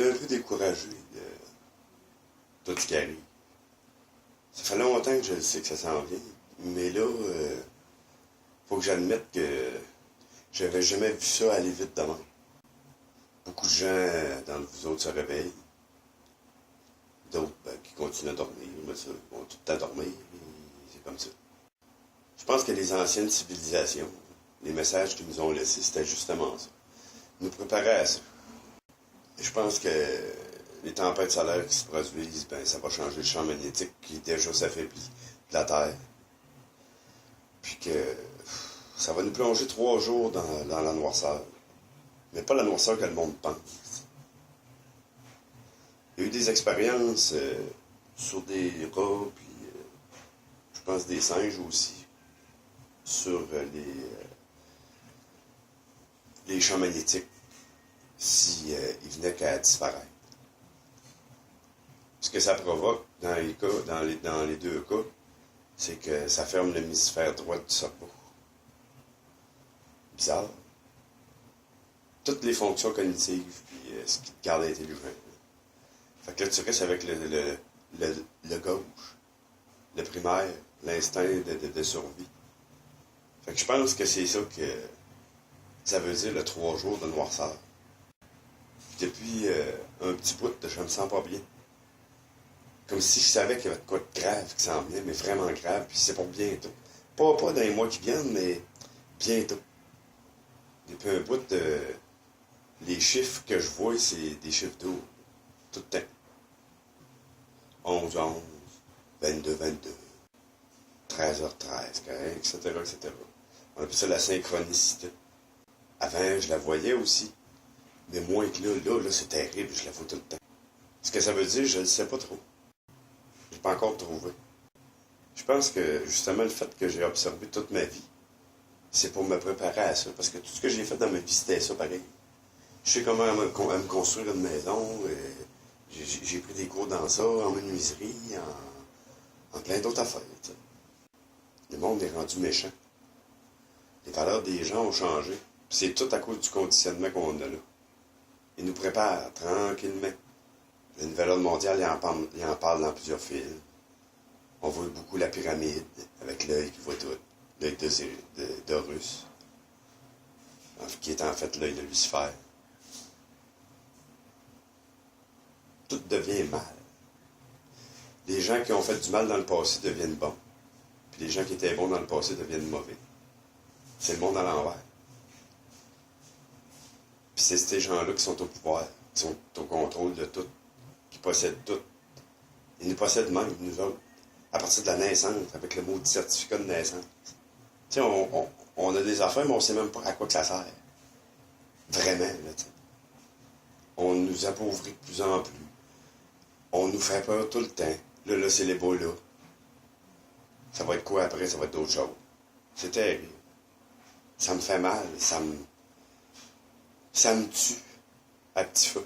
J'étais un peu découragé de tout ce qui arrive. Ça fait longtemps que je le sais que ça s'en vient, mais là, faut que j'admette que j'avais jamais vu ça aller vite de même. Beaucoup de gens dans vous autres se réveillent, d'autres qui continuent à dormir, mais ça, ils vont tout le temps dormir, et c'est comme ça. Je pense que les anciennes civilisations, les messages qu'ils nous ont laissés, c'était justement ça. Nous préparer à ça. Et je pense que les tempêtes solaires qui se produisent, ben, ça va changer le champ magnétique qui déjà s'affaiblit de la Terre. Puis que ça va nous plonger 3 jours dans la noirceur. Mais pas la noirceur que le monde pense. Il y a eu des expériences sur des rats, puis je pense des singes aussi, sur les champs magnétiques, si ils venaient qu'à disparaître. Ce que ça provoque dans les cas, dans les deux cas, c'est que ça ferme l'hémisphère droit du cerveau. Bizarre. Toutes les fonctions cognitives, puis ce qui te garde intelligent. Fait que là, tu restes avec le gauche, le primaire, l'instinct de survie. Fait que je pense que c'est ça que ça veut dire le 3 jours de noirceur. Puis depuis un petit bout, je me sens pas bien. Comme si je savais qu'il y avait de quoi de grave qui s'en venait, mais vraiment grave, puis c'est pour bientôt. Pas dans les mois qui viennent, mais bientôt. Depuis un bout, les chiffres que je vois, c'est des chiffres d'eau. Tout le temps. 11, 11, 22, 22, 13h13, etc., etc. On appelle ça la synchronicité. Avant, je la voyais aussi. Mais moins que là, c'est terrible, je la vois tout le temps. Ce que ça veut dire, je ne sais pas trop. Je n'ai pas encore trouvé. Je pense que, justement, le fait que j'ai observé toute ma vie, c'est pour me préparer à ça. Parce que tout ce que j'ai fait dans ma vie, c'était ça, pareil. Je sais comment me construire une maison. J'ai pris des cours dans ça, en menuiserie, en plein d'autres affaires. T'sais. Le monde est rendu méchant. Les valeurs des gens ont changé. C'est tout à cause du conditionnement qu'on a là. Ils nous préparent tranquillement. Le nouvel ordre mondial, il en parle dans plusieurs films. On voit beaucoup la pyramide, avec l'œil qui voit tout. L'œil d'Horus, qui est en fait l'œil de Lucifer. Tout devient mal. Les gens qui ont fait du mal dans le passé deviennent bons. Puis les gens qui étaient bons dans le passé deviennent mauvais. C'est le monde à l'envers. Puis c'est ces gens-là qui sont au pouvoir, qui sont au contrôle de tout, qui possèdent tout. Ils nous possèdent même, nous autres, à partir de la naissance, avec le maudit certificat de naissance. Tu sais, on a des affaires, mais on ne sait même pas à quoi que ça sert. Vraiment, là, tu sais. On nous appauvrit de plus en plus. On nous fait peur tout le temps. Là, c'est l'Ebola. Ça va être quoi après? Ça va être d'autres choses. C'est terrible. Ça me fait mal. Ça me tue à petit feu.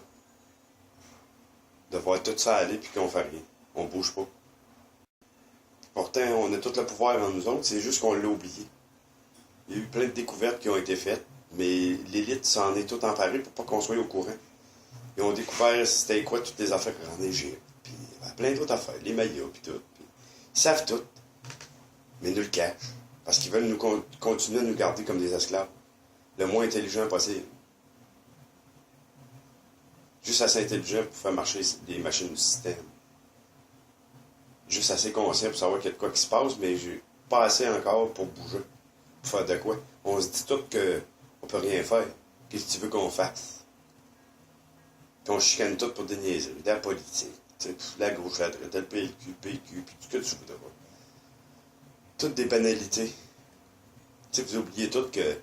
De voir tout ça aller puis qu'on fait rien. On bouge pas. Pourtant, on a tout le pouvoir en nous autres, c'est juste qu'on l'a oublié. Il y a eu plein de découvertes qui ont été faites, mais l'élite s'en est tout emparée pour pas qu'on soit au courant. Ils ont découvert c'était quoi toutes les affaires en Égypte, puis plein d'autres affaires, les Mayas, puis tout. Puis, ils savent tout, mais nous le cachent, parce qu'ils veulent continuer à nous garder comme des esclaves, le moins intelligent possible. Juste assez intelligent pour faire marcher les machines du système. Juste assez conscient pour savoir qu'il y a de quoi qui se passe, mais j'ai pas assez encore pour bouger, pour faire de quoi. On se dit tout qu'on peut rien faire. Qu'est-ce que tu veux qu'on fasse? Puis on chicane tout pour des niaiseries, de la politique, la gauche, la droite, le PQ, puis tout ce que tu voudras. Toutes des banalités. T'sais, vous oubliez tout que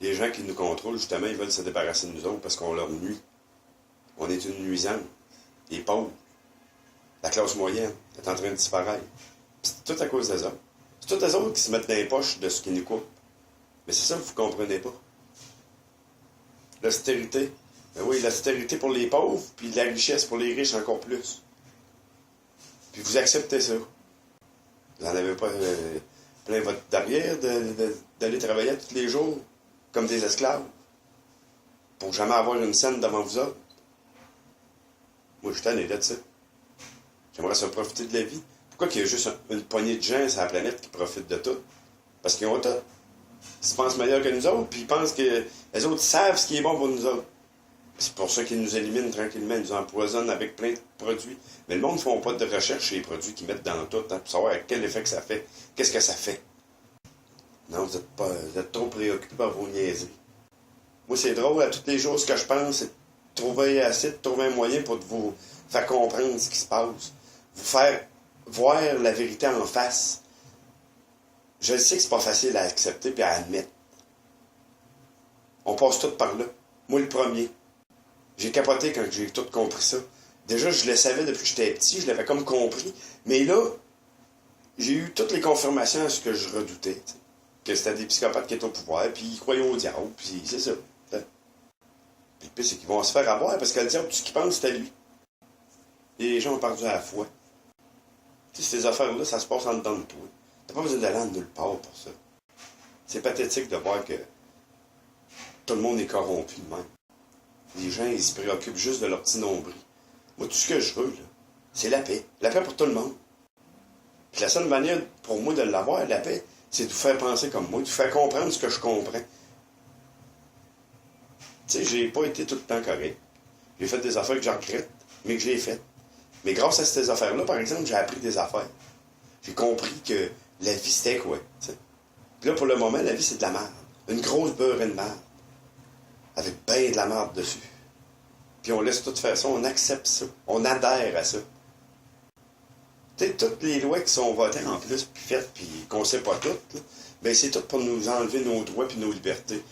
les gens qui nous contrôlent, justement, ils veulent se débarrasser de nous autres parce qu'on leur nuit. On est une nuisance. Les pauvres. La classe moyenne est en train de disparaître. C'est tout à cause des autres. C'est tous les autres qui se mettent dans les poches de ce qui nous coupe. Mais c'est ça que vous ne comprenez pas. L'austérité. Ben oui, l'austérité pour les pauvres, puis la richesse pour les riches encore plus. Puis vous acceptez ça. Vous n'en avez pas plein votre derrière d'aller travailler tous les jours comme des esclaves. Pour jamais avoir une scène devant vous autres. Moi, je suis tanné là de ça. J'aimerais ça profiter de la vie. Pourquoi qu'il y a juste une poignée de gens sur la planète qui profitent de tout? Parce qu'ils ont tout. Ils se pensent meilleurs que nous autres, puis ils pensent que les autres savent ce qui est bon pour nous autres. C'est pour ça qu'ils nous éliminent tranquillement, ils nous empoisonnent avec plein de produits. Mais le monde ne font pas de recherche sur les produits qu'ils mettent dans tout, hein, pour savoir quel effet que ça fait. Qu'est-ce que ça fait? Non, vous êtes trop préoccupés par vos niaiseries. Moi, c'est drôle, à tous les jours, ce que je pense, c'est de trouver un moyen pour vous faire comprendre ce qui se passe. Vous faire voir la vérité en face. Je sais que c'est pas facile à accepter et à admettre. On passe tout par là. Moi, le premier. J'ai capoté quand j'ai tout compris ça. Déjà, je le savais depuis que j'étais petit, je l'avais comme compris. Mais là, j'ai eu toutes les confirmations à ce que je redoutais. T'sais. Que c'était des psychopathes qui étaient au pouvoir, puis ils croyaient au diable, puis c'est ça. Puis le pire, c'est qu'ils vont se faire avoir, parce que le diable, tout ce qu'il pense, c'est à lui. Et les gens ont perdu à la foi. Tu sais, ces affaires-là, ça se passe en dedans de toi. T'as pas besoin d'aller en nulle part pour ça. C'est pathétique de voir que tout le monde est corrompu de même. Les gens, ils se préoccupent juste de leur petit nombril. Moi, tout ce que je veux, là, c'est la paix. La paix pour tout le monde. Puis la seule manière pour moi de l'avoir, la paix, c'est de vous faire penser comme moi, de vous faire comprendre ce que je comprends. Tu sais, j'ai pas été tout le temps correct. J'ai fait des affaires que j'en regrette, mais que j'ai faites. Mais grâce à ces affaires-là, par exemple, j'ai appris des affaires. J'ai compris que la vie, c'était quoi, t'sais. Puis là, pour le moment, la vie, c'est de la merde. Une grosse beurrée de merde. Avec ben de la merde dessus. Puis on laisse tout faire ça, on accepte ça. On adhère à ça. Tu sais, toutes les lois qui sont votées en plus, puis faites, puis qu'on sait pas toutes, là, ben c'est tout pour nous enlever nos droits puis nos libertés.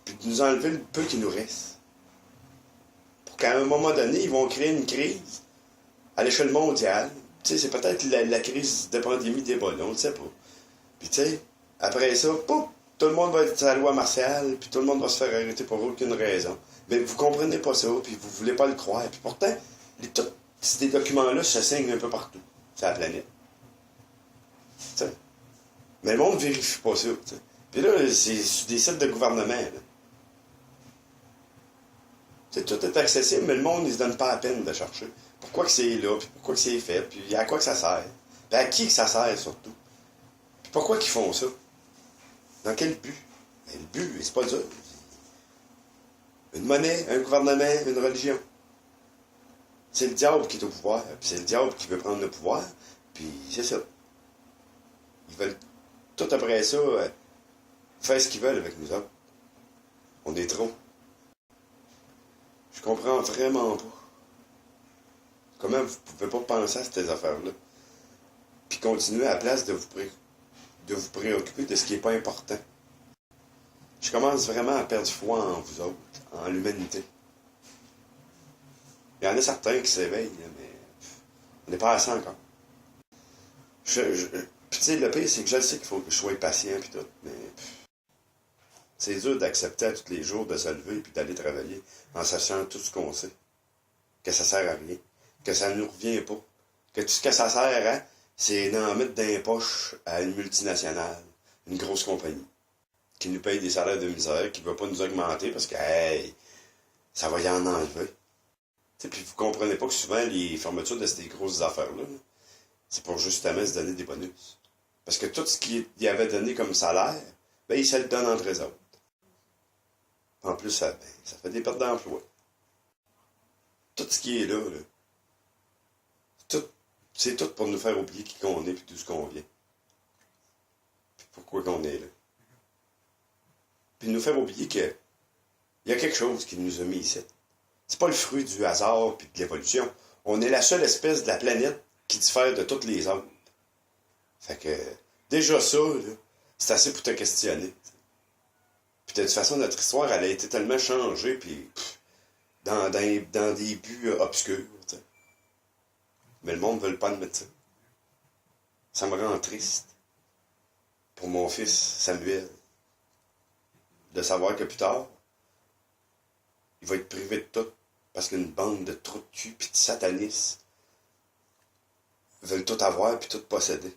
Puis de nous enlever le peu qui nous reste. Pour qu'à un moment donné, ils vont créer une crise à l'échelle mondiale. Tu sais, c'est peut-être la crise de pandémie d'Ebola, on ne sait pas. Puis tu sais, après ça, pouf, tout le monde va être à la loi martiale, puis tout le monde va se faire arrêter pour aucune raison. Mais vous comprenez pas ça, puis vous voulez pas le croire. Puis pourtant, tous ces documents-là se signent un peu partout sur la planète. T'sais. Mais le monde ne vérifie pas ça. T'sais. Puis là, c'est sur des sites de gouvernement. Tout est accessible, mais le monde, il se donne pas la peine de chercher. Pourquoi que c'est là, puis pourquoi que c'est fait, puis à quoi que ça sert. Puis à qui que ça sert, surtout. Puis pourquoi qu'ils font ça. Dans quel but? Ben, le but, c'est pas dur. Une monnaie, un gouvernement, une religion. C'est le diable qui est au pouvoir, puis c'est le diable qui veut prendre le pouvoir, puis c'est ça. Ils veulent, tout après ça, faire ce qu'ils veulent avec nous autres. On est trop. Je comprends vraiment pas. Comment vous pouvez pas penser à ces affaires-là? Puis continuer à la place de vous préoccuper de ce qui n'est pas important. Je commence vraiment à perdre foi en vous autres, en l'humanité. Il y en a certains qui s'éveillent, mais on n'est pas assez encore. Puis tu sais, le pire, c'est que je sais qu'il faut que je sois patient puis tout, mais c'est dur d'accepter à tous les jours de se lever puis d'aller travailler en sachant tout ce qu'on sait. Que ça sert à rien. Que ça ne nous revient pas. Que tout ce que ça sert à, c'est d'en mettre dans les poches à une multinationale, une grosse compagnie, qui nous paye des salaires de misère, qui ne veut pas nous augmenter parce que, hey, ça va y en enlever. Puis vous comprenez pas que souvent, les fermetures de ces grosses affaires-là, c'est pour justement se donner des bonus. Parce que tout ce qu'il y avait donné comme salaire, ben, il se le donne entre eux autres. En plus, ça fait des pertes d'emploi. Tout ce qui est là, c'est tout pour nous faire oublier qui qu'on est et d'où ce qu'on vient. Puis pourquoi qu'on est là. Puis nous faire oublier qu'il y a quelque chose qui nous a mis ici. C'est pas le fruit du hasard puis de l'évolution. On est la seule espèce de la planète qui diffère de toutes les autres. Fait que, déjà ça, là, c'est assez pour te questionner. Puis de toute façon, notre histoire, elle a été tellement changée, puis dans des buts obscurs. T'sais. Mais le monde ne veut pas admettre ça. Ça me rend triste. Pour mon fils, Samuel. De savoir que plus tard, il va être privé de tout. Parce qu'une bande de trous de cul pis de satanistes veulent tout avoir puis tout posséder.